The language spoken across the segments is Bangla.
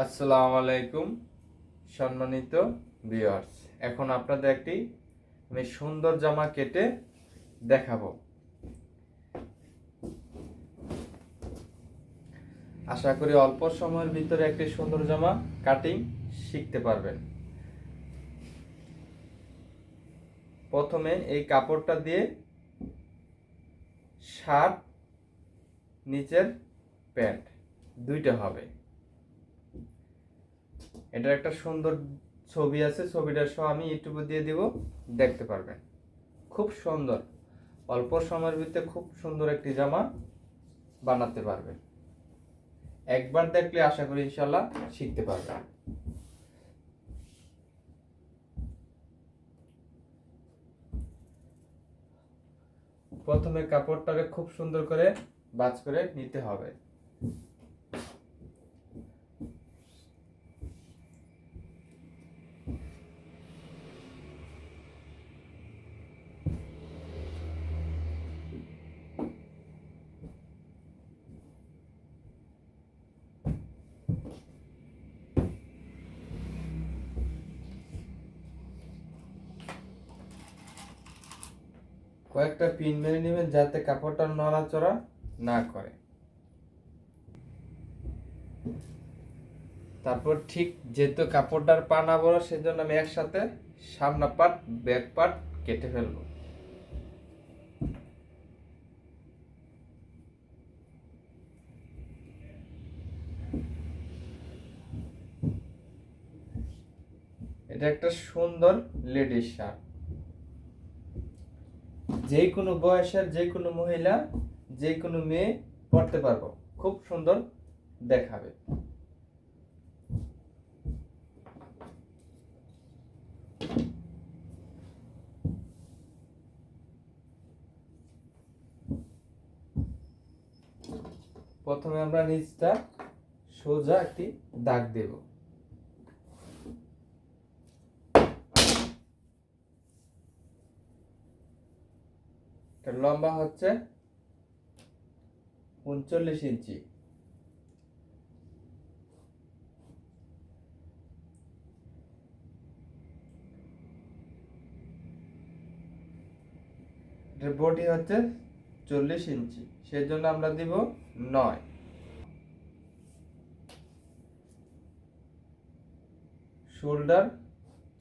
আসসালামু আলাইকুম সম্মানিত ভিউয়ার্স। এখন আপনাদের একটি আমি সুন্দর জামা কেটে দেখাবো। আশা করি অল্প সময়ের ভিতরে একটি সুন্দর জামা কাটিং শিখতে পারবেন। প্রথমে এই কাপড়টা দিয়ে শার্ট, নিচের প্যান্ট দুইটা হবে। এটা একটা সুন্দর ছবি আছে, ছবিটা সহ আমি ইউটিউবে দিয়ে দিব, দেখতে পারবেন। খুব সুন্দর, অল্প সময়ের ভিতরে খুব সুন্দর একটি জামা বানাতে পারবেন। একবার দেখলে আশা করি ইনশাল্লাহ শিখতে পারবেন। প্রথমে কাপড়টাকে খুব সুন্দর করে ভাঁজ করে নিতে হবে। কয়েকটা পিন মেরে নেবেন যাতে কাপড়টা নড়াচড়া না করে। তারপর ঠিক যেহেতু কাপড়টার পানা বড়, সেজন্য আমি একসাথে সামনা পাট ব্যাক পাট কেটে ফেলবো। এটা একটা সুন্দর লেডিস শার্ট, যে কোনো বয়সের যে কোনো মহিলা, যে কোনো মেয়ে পরতে পারবো, খুব সুন্দর দেখাবে। প্রথমে আমরা নিচটা সোজা একটি দাগ দেব। লম্বা হচ্ছে 39 ইঞ্চি। এটার বডি হচ্ছে 40 ইঞ্চি, সেই জন্য আমরা দিব 9। শোল্ডার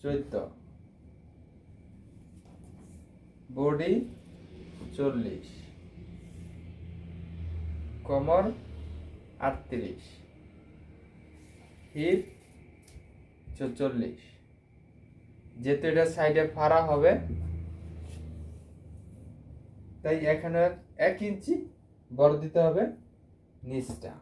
14, বডি 40, কোমর 38, হিপ 44। যেহেতু এটা সাইডে ফাড়া হবে, তাই এখানে 1 ইঞ্চি বড় দিতে হবে নিচটা।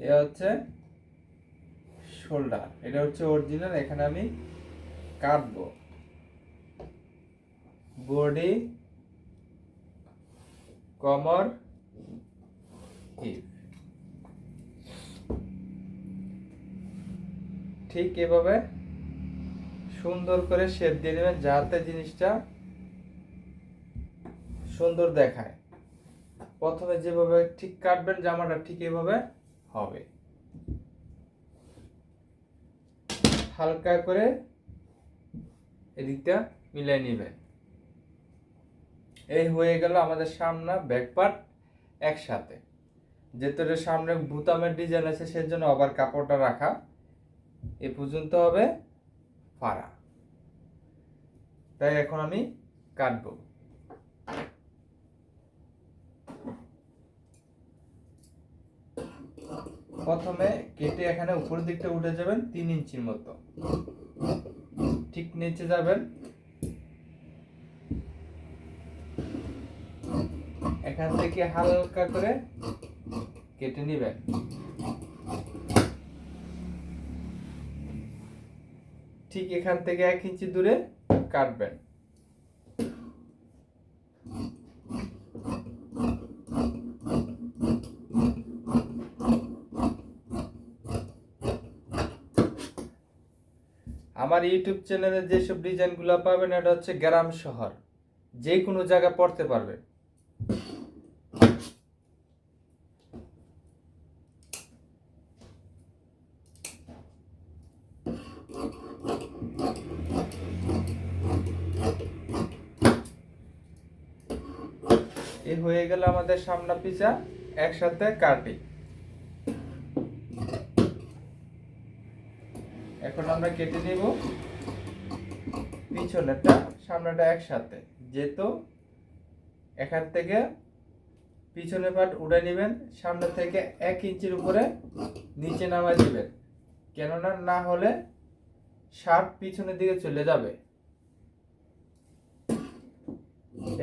এ হচ্ছে শোল্ডার, এটা হচ্ছে অরিজিনাল। এখানে আমি কাটবো বডি, কোমর, হিপ। ঠিক এভাবে সুন্দর করে শেপ দিয়ে নেবেন যাতে জিনিসটা সুন্দর দেখায়। প্রথমে যেভাবে ঠিক কাটবেন জামাটা, ঠিক এভাবে হবে। হালকা করে এদিকটা মিলাই নেবেন। এই হয়ে গেল আমাদের সামনে ব্যাক পার্ট একসাথে। যেহেতু সামনে বুতামের ডিজাইন আছে, সেজন্য আবার কাপড়টা রাখা এ পর্যন্ত হবে ফাড়া। তাই এখন আমি কাটবো। প্রথমে কেটে এখানে উপরের দিকটা উঠে যাবেন 3 ইঞ্চির মতো, ঠিক নিচে যাবেন। এখান থেকে হালকা করে কেটে নেবেন। ঠিক এখান থেকে 1 ইঞ্চি দূরে কাটবেন। আমার ইউটিউব চ্যানেলে যেসব ডিজাইনগুলো পাবেন এটা হচ্ছে গ্রাম শহর, যে কোনো জায়গায় পড়তে পারবেন। এই হয়ে গেল আমাদের সামনা পিছা একসাথে কাটি। এখন আমরা কেটে নিব পিছনেরটা সামনেটা একসাথে, যেহেতু এখান থেকে পিছনের পার্ট উঠে নেবেন, সামনে থেকে 1 ইঞ্চির উপরে নিচে নামাই দিবেন, কেননা না হলে শার্ট পিছনের দিকে চলে যাবে।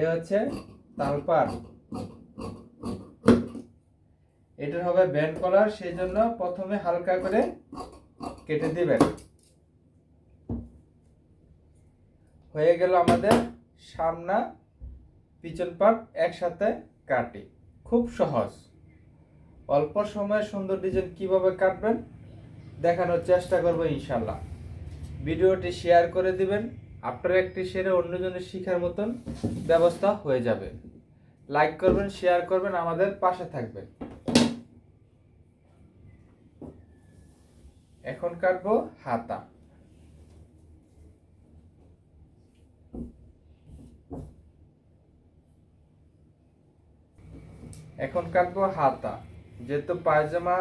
এ হচ্ছে তালপার, এটার হবে ব্যান্ড কলার, সেই জন্য প্রথমে হালকা করে কেটে দিবেন। হয়ে গেল আমাদের সামনা পিছন পার্ট একসাথে কাটি। খুব সহজ, অল্প সময়ে সুন্দর ডিজাইন কিভাবে কাটবেন দেখানোর চেষ্টা করবো ইনশাল্লাহ। ভিডিওটি শেয়ার করে দিবেন, আপনার একটি শেয়ারে অন্যজনের শেখার মতন ব্যবস্থা হয়ে যাবে। লাইক করবেন, শেয়ার করবেন, আমাদের পাশে থাকবেন। এখন কাটবো হাতা। এখন কাটবো হাতা, যেহেতু পায়জামা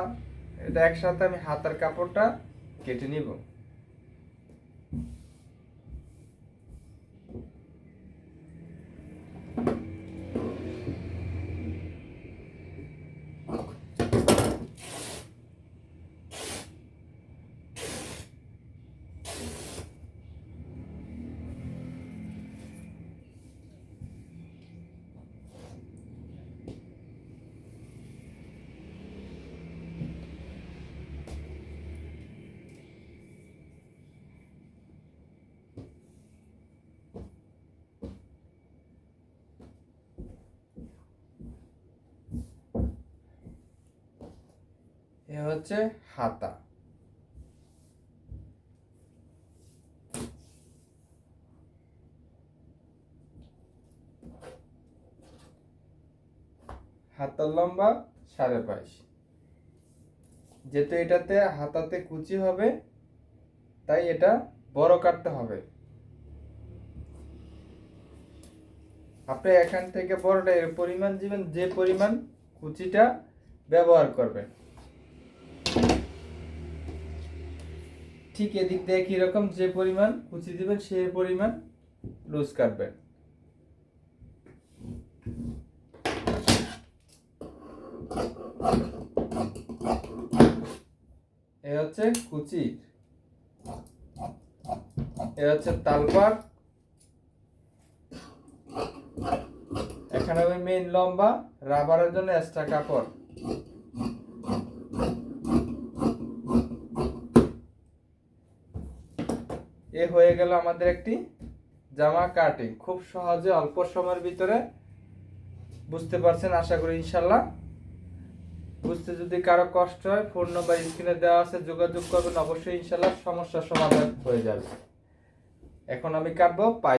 এটা একসাথে, আমি হাতার কাপড়টা কেটে নিব। এ হচ্ছে হাতা। হাতার লম্বা 22.5, যেহেতু এটাতে হাতাতে কুচি হবে তাই এটা বড় কাটতে হবে। আপনি এখান থেকে বড়টা এর পরিমাণ দিবেন, যে পরিমাণ কুচিটা ব্যবহার করবেন। ঠিক এদিক দিয়ে একই রকম, যে পরিমাণ কুচি দিবেন সেই পরিমাণ লুজ কাটবেন। এ হচ্ছে কুচি, এ হচ্ছে তালপাট, এখানে ওই মেইন লম্বা রাবারের জন্য এক্সট্রা কাপড়। এ হয়ে গেল আমাদের একটি জামা কাটিং। খুব সহজে অল্প সময়ের ভিতরে বুঝতে পারছেন আশা করি ইনশাল্লাহ। বুঝতে যদি কারো কষ্ট হয় ফোন নাম্বার স্ক্রিনে দেওয়া আছে, যোগাযোগ করবেন, অবশ্যই ইনশাল্লাহ সমস্যার সমাধান হয়ে যাবে। এখন আমি কাটবো